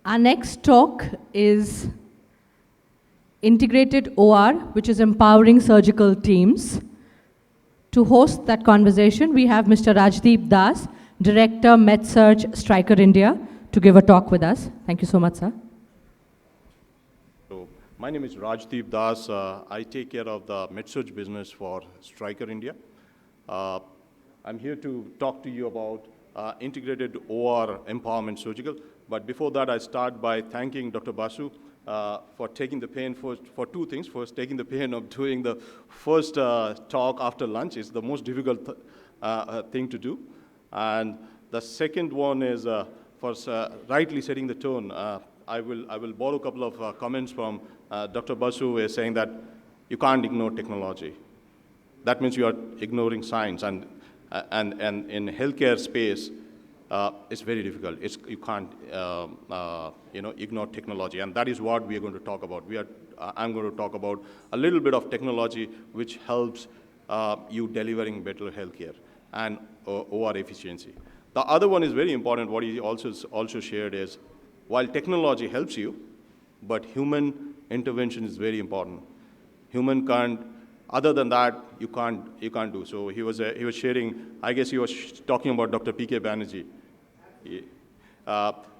Our next talk is Integrated OR, which is empowering surgical teams. To host that conversation, we have Mr. Rajdeep Das, Director, MedSurg, Stryker India, to give a talk with us. Thank you so much, sir. So, my name is Rajdeep Das. I take care of the MedSurg business for Stryker India. I'm here to talk to you about integrated OR empowerment surgical. But before that, I start by thanking Dr. Basu for taking the pain for two things. First, taking the pain of doing the first talk after lunch is the most difficult thing to do. And the second one is for rightly setting the tone. I will borrow a couple of comments from Dr. Basu is saying that you can't ignore technology. That means you are ignoring science, and in healthcare space, it's very difficult. You can't ignore technology, and that is what we are going to talk about. I'm going to talk about a little bit of technology which helps you delivering better healthcare and OR efficiency. The other one is very important. What he also shared is, while technology helps you, but human intervention is very important. Human can't. Other than that, you can't do. So he was sharing. I guess he was talking about Dr. P.K. Banerjee.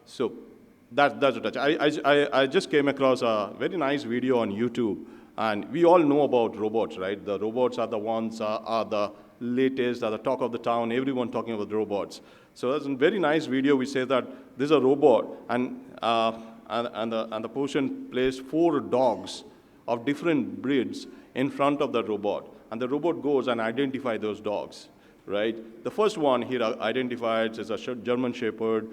So that's a touch. I just came across a very nice video on YouTube, and we all know about robots, right? The robots are the ones are the latest, are the talk of the town. Everyone talking about robots. So that's a very nice video which says that there's a robot, and the person placed 4 dogs of different breeds in front of the robot, and the robot goes and identifies those dogs, right? The first one he identified is a German Shepherd,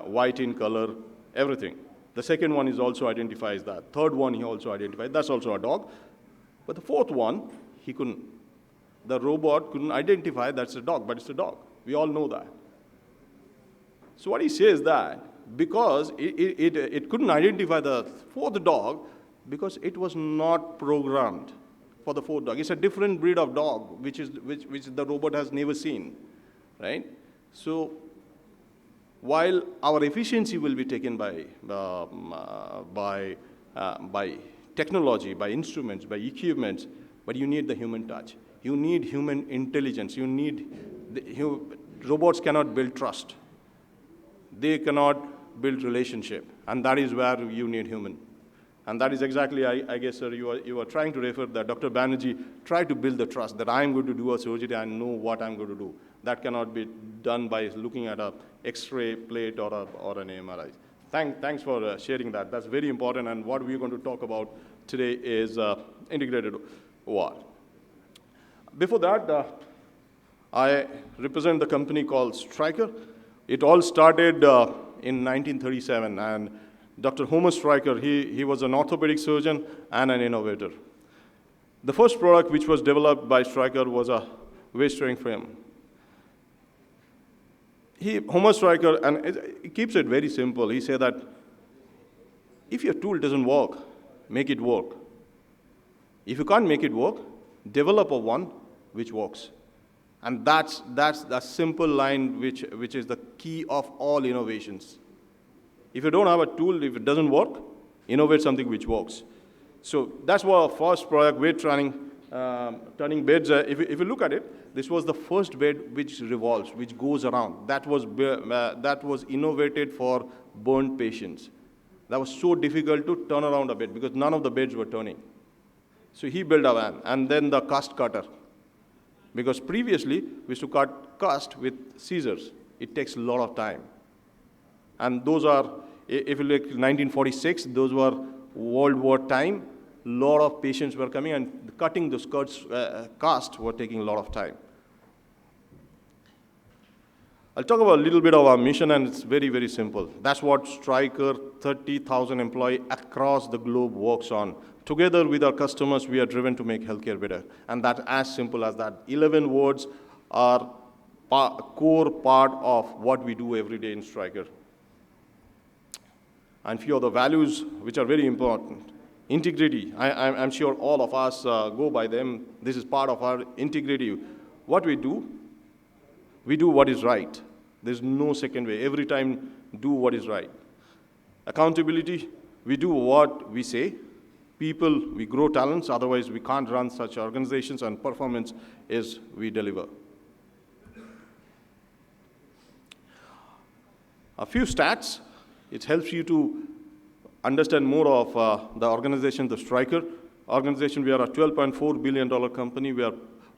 white in color, everything. The second one is also identifies that. Third one he also identified, that's also a dog. But the fourth one, the robot couldn't identify that's a dog, but it's a dog. We all know that. So what he says that, because it couldn't identify the fourth dog, because it was not programmed for the fourth dog. It's a different breed of dog, which the robot has never seen, right? So while our efficiency will be taken by technology, by instruments, by equipments, but you need the human touch. You need human intelligence. Robots cannot build trust. They cannot build relationship, and that is where you need human. And that is exactly, I guess, sir, you are trying to refer that Dr. Banerjee tried to build the trust that I'm going to do a surgery and know what I'm going to do. That cannot be done by looking at an X-ray plate or an MRI. Thanks for sharing that. That's very important, and what we're going to talk about today is integrated OR. Before that, I represent the company called Stryker. It all started in 1937, and Dr. Homer Stryker, he was an orthopedic surgeon and an innovator. The first product which was developed by Stryker was a weight-bearing frame. Homer Stryker, and it keeps it very simple. He said that if your tool doesn't work, make it work. If you can't make it work, develop a one which works. And that's the simple line which is the key of all innovations. If you don't have a tool, if it doesn't work, innovate something which works. So that's what our first product, weight turning beds. If you look at it, this was the first bed which revolves, which goes around. That was innovated for burnt patients. That was so difficult to turn around a bed because none of the beds were turning. So he built a van, and then the cast cutter. Because previously, we used to cut cast with scissors. It takes a lot of time. And those are, if you look 1946, those were World War time. A lot of patients were coming, and cutting those cast were taking a lot of time. I'll talk about a little bit of our mission, and it's very, very simple. That's what Stryker, 30,000 employees across the globe works on. Together with our customers, we are driven to make healthcare better. And that's as simple as that. 11 words are core part of what we do every day in Stryker. And few of the values which are very important. Integrity, I'm sure all of us go by them. This is part of our integrity. What we do what is right. There's no second way. Every time, do what is right. Accountability, we do what we say. People, we grow talents, otherwise we can't run such organizations, and performance is we deliver. A few stats, it helps you to understand more of the organization, the Stryker organization. We are a $12.4 billion company. We are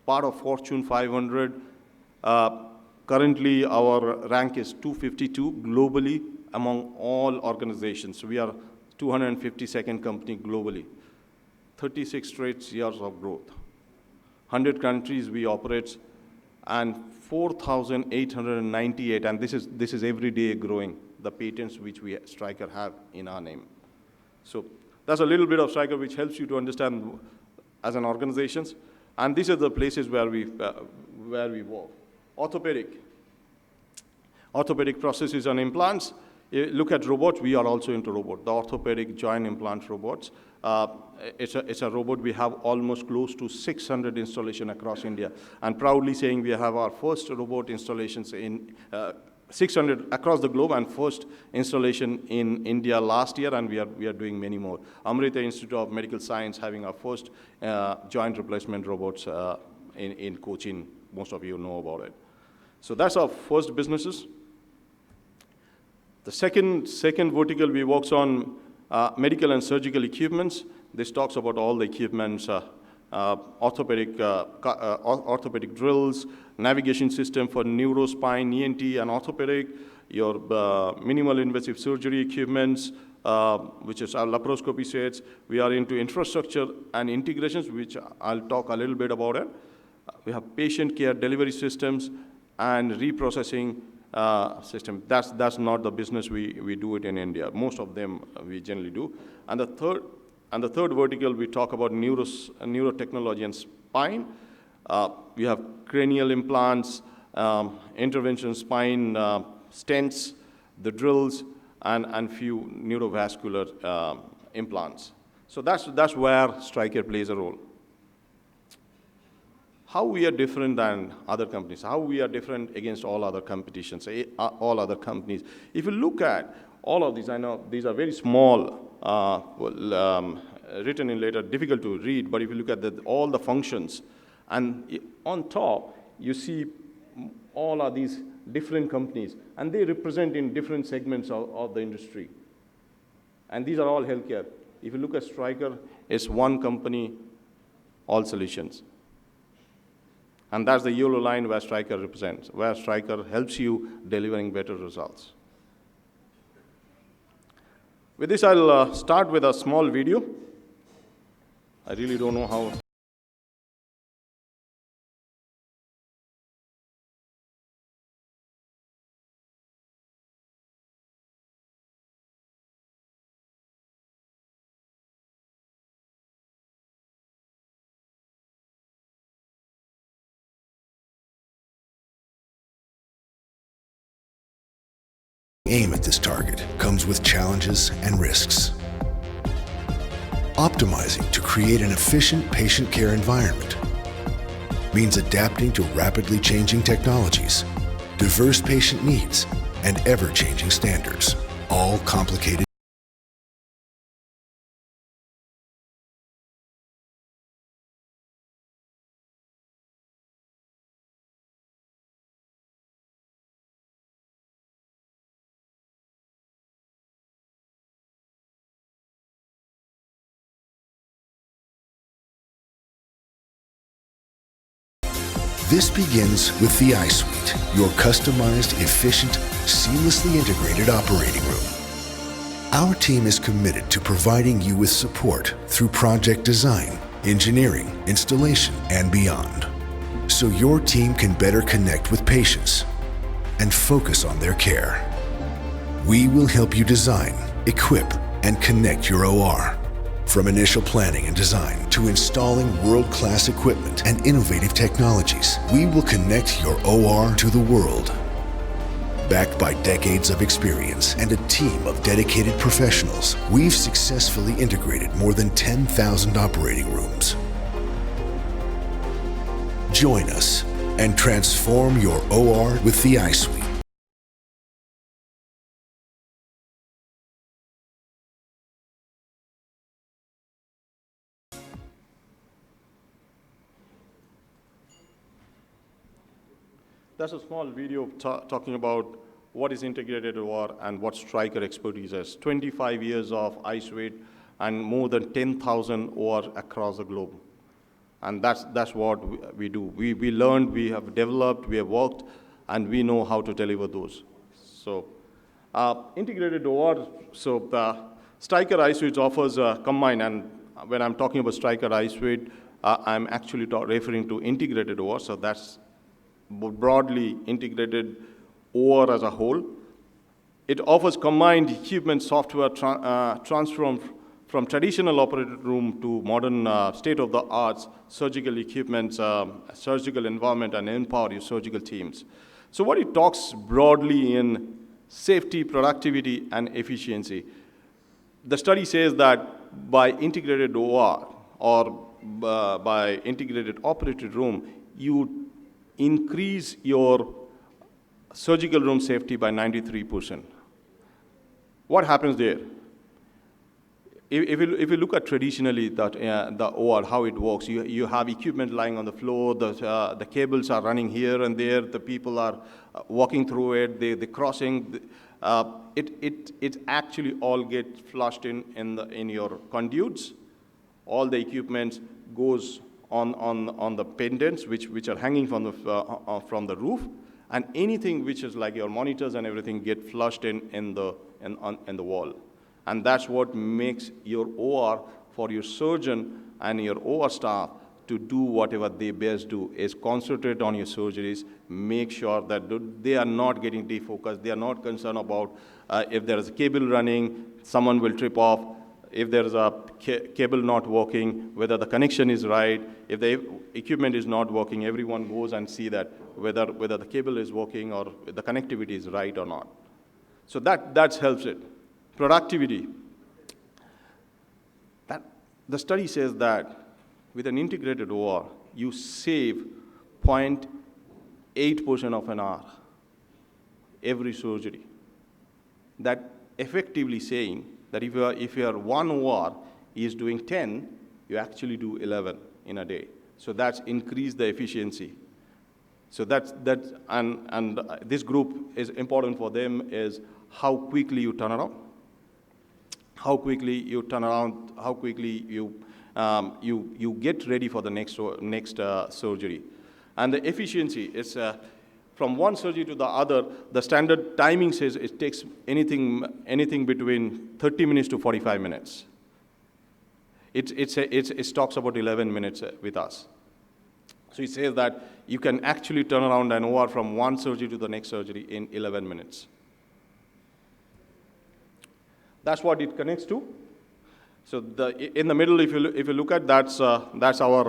part of Fortune 500. Currently, our rank is 252 globally among all organizations. We are 252nd company globally. 36 straight years of growth. 100 countries we operate, and 4,898, and this is every day growing, the patents which we Stryker have in our name. So that's a little bit of Stryker which helps you to understand as an organization. And these are the places where we work. Orthopedic processes and implants. Look at robots, we are also into robot. The orthopedic joint implant robots. It's a robot. We have almost close to 600 installation across India. And proudly saying we have our first robot installations in 600 across the globe, and first installation in India last year, and we are doing many more. Amrita Institute of Medical Science having our first joint replacement robots in Cochin. Most of you know about it. So that's our first businesses. The second vertical we works on medical and surgical equipments. This talks about all the equipments, orthopedic drills, navigation system for neuro, spine, ENT, and orthopedic, your minimal invasive surgery equipments, which is our laparoscopy sets. We are into infrastructure and integrations, which I'll talk a little bit about it. We have patient care delivery systems and reprocessing system. That's not the business we do it in India. Most of them we generally do. And the third vertical, we talk about neurotechnology and spine. We have cranial implants, intervention spine, stents, the drills, and few neurovascular implants. So that's where Stryker plays a role. How we are different than other companies, how we are different against all other competitions, all other companies. If you look at all of these, I know these are very small, written in later, difficult to read, but if you look at all the functions, and on top, you see all of these different companies, and they represent in different segments of the industry. And these are all healthcare. If you look at Stryker, it's one company, all solutions. And that's the yellow line where Stryker represents, where Stryker helps you delivering better results. With this, I'll start with a small video. I really don't know how. Aim at this target comes with challenges and risks. Optimizing to create an efficient patient care environment means adapting to rapidly changing technologies, diverse patient needs, and ever-changing standards, all complicated. This begins with the iSuite, your customized, efficient, seamlessly integrated operating room. Our team is committed to providing you with support through project design, engineering, installation, and beyond, so your team can better connect with patients and focus on their care. We will help you design, equip, and connect your OR. From initial planning and design to installing world-class equipment and innovative technologies, we will connect your OR to the world. Backed by decades of experience and a team of dedicated professionals, we've successfully integrated more than 10,000 operating rooms. Join us and transform your OR with the iSuite. That's a small video talking about what is integrated OR and what Stryker expertise is. 25 years of ISUIT and more than 10,000 OR across the globe. And that's what we do. We learned, we have developed, we have worked, and we know how to deliver those. So integrated OR, so the Stryker iSuite offers a combined, and when I'm talking about Stryker iSuite, I'm actually referring to integrated OR, so that's broadly integrated OR as a whole. It offers combined equipment software transformed from traditional operating room to modern state-of-the-art surgical equipment, surgical environment, and empower your surgical teams. So what it talks broadly in safety, productivity, and efficiency. The study says that by integrated OR or by integrated operating room, you increase your surgical room safety by 93%. What happens there? If you look at traditionally the OR, how it works, you have equipment lying on the floor, the cables are running here and there, the people are walking through it, they're crossing. It actually all gets flushed in your conduits. All the equipment goes on the pendants which are hanging from the roof, and anything which is like your monitors and everything get flushed in the wall. And that's what makes your OR for your surgeon and your OR staff to do whatever they best do, is concentrate on your surgeries, make sure that they are not getting defocused, they are not concerned about if there is a cable running, someone will trip off, if there is a cable not working, whether the connection is right, if the equipment is not working, everyone goes and see that whether the cable is working or the connectivity is right or not. So that helps it. Productivity. The study says that with an integrated OR, you save 0.8% of an hour every surgery. That effectively saying that if your one OR is doing 10, you actually do 11 in a day. So that's increased the efficiency. So and this group is important for them is how quickly you turn around. How quickly you turn around, how quickly you get ready for the next surgery. And the efficiency is from one surgery to the other, the standard timing says it takes anything between 30 minutes to 45 minutes. It talks about 11 minutes with us. So it says that you can actually turn around an OR from one surgery to the next surgery in 11 minutes. That's what it connects to. So in the middle, if you look at that's our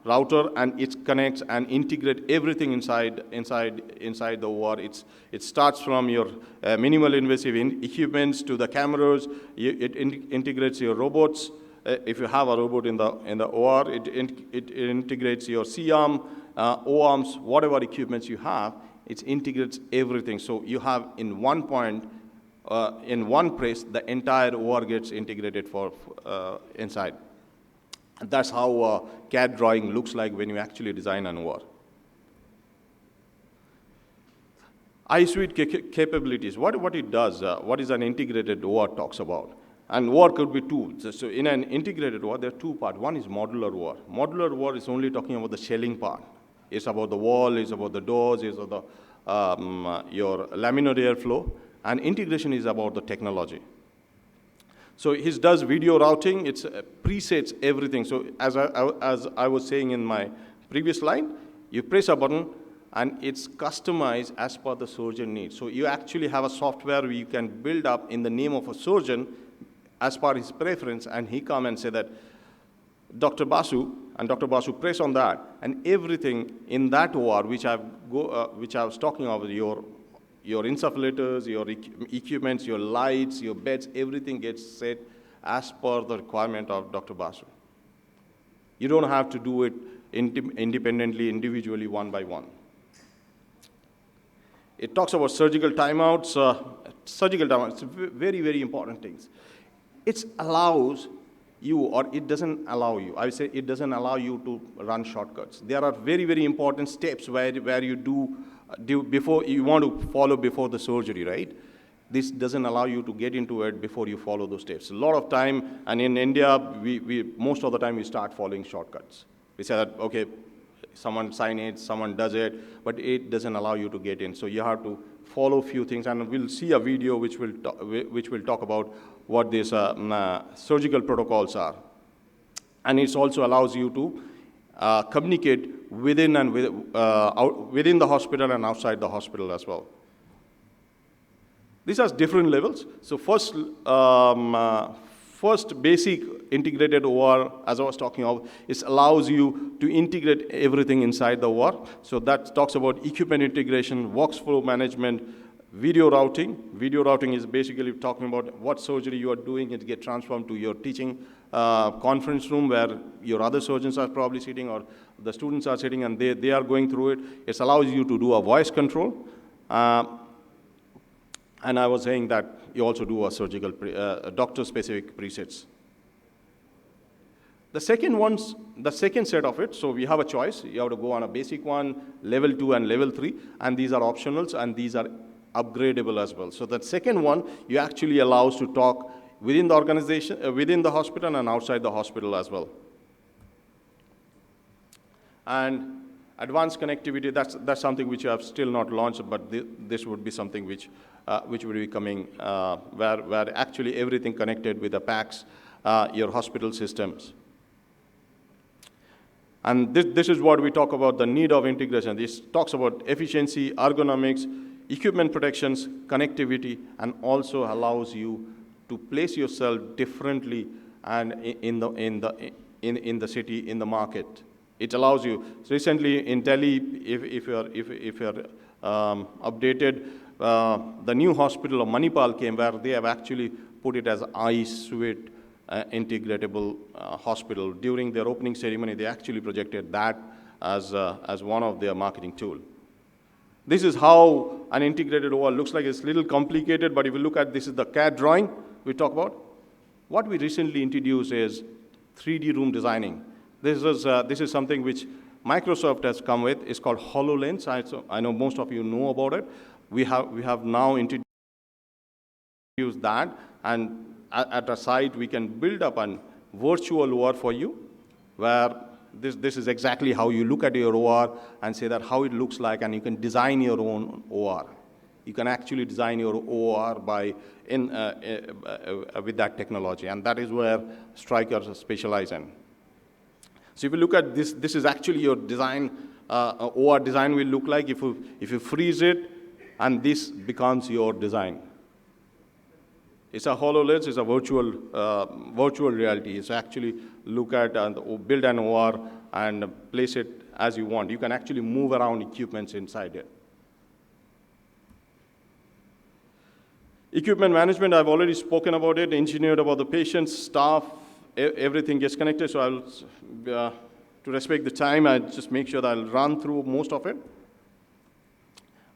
router, and it connects and integrates everything inside the OR. It starts from your minimal invasive equipments to the cameras. It integrates your robots. If you have a robot in the OR, it integrates your C-arm, O-arms, whatever equipments you have. It integrates everything. So you have in one point. In one press, the entire OR gets integrated for inside. And that's how a CAD drawing looks like when you actually design an OR. iSuite capabilities, what it does, what is an integrated OR talks about. And OR could be two. So in an integrated OR, there are two parts. One is modular OR. Modular OR is only talking about the shelling part. It's about the wall, it's about the doors, it's about your laminar airflow. And integration is about the technology. So it does video routing, it presets everything. So as I was saying in my previous line, you press a button and it's customized as per the surgeon needs. So you actually have a software where you can build up in the name of a surgeon as per his preference, and he come and say that Dr. Basu, and Dr. Basu press on that, and everything in that OR, which I was talking about, your insufflators, your equipments, your lights, your beds, everything gets set as per the requirement of Dr. Basu. You don't have to do it independently, individually, one by one. It talks about surgical timeouts. Surgical timeouts, very, very important things. It allows you, or it doesn't allow you. I would say it doesn't allow you to run shortcuts. There are very, very important steps where you do before you want to follow before the surgery, right? This doesn't allow you to get into it before you follow those steps. A lot of time, and in India, most of the time we start following shortcuts. We say that, okay, someone sign it, someone does it, but it doesn't allow you to get in. So you have to follow a few things, and we'll see a video which will talk about what these surgical protocols are. And it also allows you to communicate within the hospital and outside the hospital as well. These are different levels. So first basic integrated OR, as I was talking about, it allows you to integrate everything inside the OR. So that talks about equipment integration, workflow management, video routing. Video routing is basically talking about what surgery you are doing. It gets transformed to your teaching conference room where your other surgeons are probably sitting or the students are sitting and they are going through it. It allows you to do a voice control. And I was saying that you also do a surgical, doctor-specific presets. The second set of it, so we have a choice. You have to go on a basic one, level 2 and level 3, and these are optionals, and these are upgradable as well. So that second one, you actually allows to talk within the organization, within the hospital and outside the hospital as well. And advanced connectivity, that's something which you have still not launched, but this would be something which would be coming, where actually everything connected with the PACS, your hospital systems. And this is what we talk about, the need of integration. This talks about efficiency, ergonomics, equipment protections, connectivity, and also allows you to place yourself differently and in the city, in the market. It allows you. So recently in Delhi, if you're updated, the new hospital of Manipal came where they have actually put it as iSuite integratable hospital. During their opening ceremony, they actually projected that as one of their marketing tool. This is how an integrated OR looks like. It's a little complicated, but if you look at this is the CAD drawing we talk about. What we recently introduced is 3D room designing. This is something which Microsoft has come with. It's called HoloLens. I know most of you know about it. We have now introduced that, and at a site we can build up a virtual OR for you, where this is exactly how you look at your OR and say that how it looks like, and you can design your own OR. You can actually design your OR with that technology, and that is where Stryker specializes in. So if you look at this, this is actually your design, OR design will look like if you freeze it, and this becomes your design. It's a HoloLens, it's a virtual reality. It's actually look at and build an OR and place it as you want. You can actually move around equipments inside it. Equipment management, I've already spoken about it, engineered about the patients, staff, everything gets connected. So I'll, to respect the time, I just make sure that I'll run through most of it.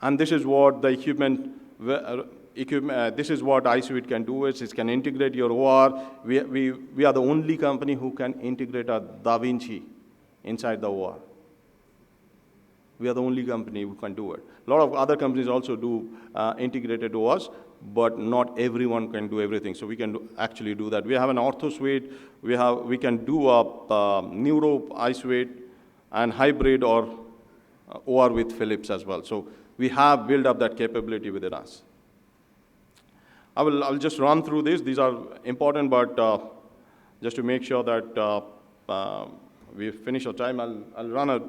And this is what the equipment, this is what iSuite can do. It can integrate your OR. We are the only company who can integrate a Da Vinci inside the OR. We are the only company who can do it. A lot of other companies also do integrated ORs, but not everyone can do everything. So we can actually do that. We have an ortho suite. We can do a neuro iSuite and hybrid or OR with Philips as well. So we have built up that capability within us. I'll just run through this. These are important, but just to make sure that we finish our time, I'll run a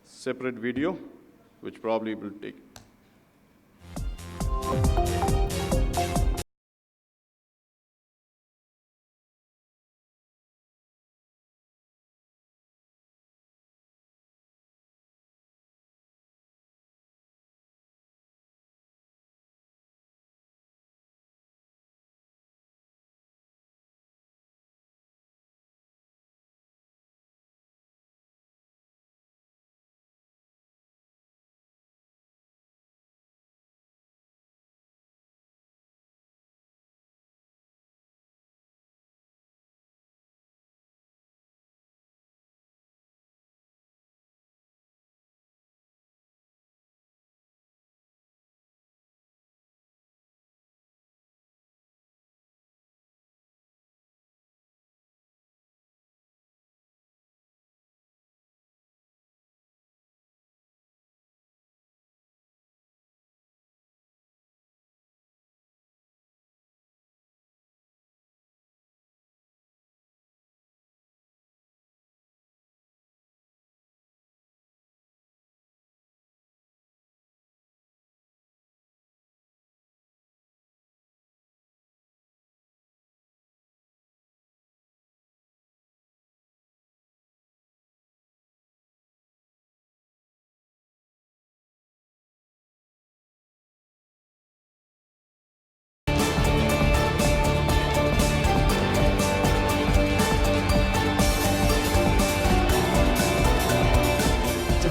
separate video, which probably will take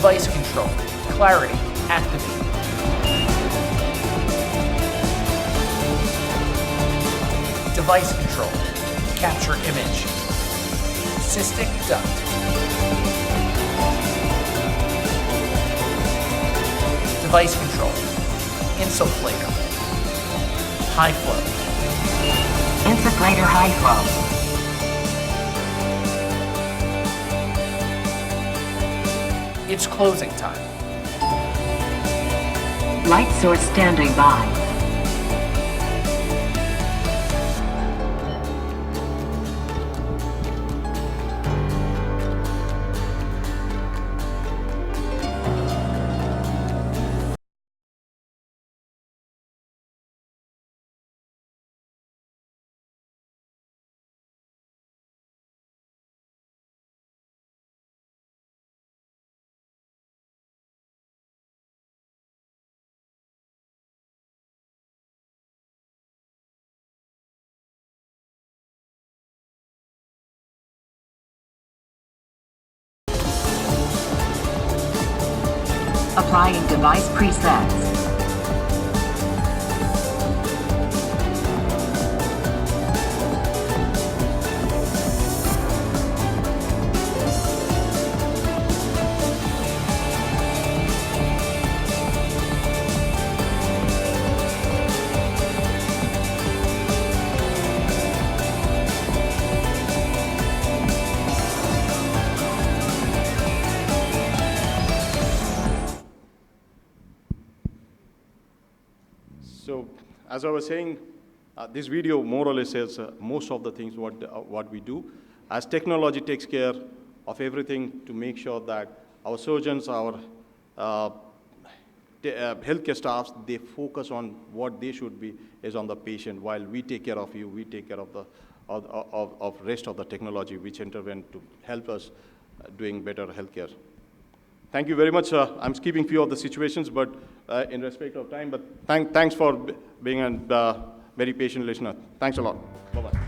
Device control. Clarity. Activate. Device control. Capture image. Cystic duct. Device control. Insufflator. High flow. Insufflator high flow. It's closing time. Light source standing by. Applying device presets. So, as I was saying, this video more or less says most of the things what we do. As technology takes care of everything to make sure that our surgeons, our healthcare staffs, they focus on what they should be is on the patient. While we take care of you, we take care of the rest of the technology which intervene to help us doing better healthcare. Thank you very much. I'm skipping few of the situations, but in respect of time, but thanks for being a very patient listener. Thanks a lot. Bye-bye.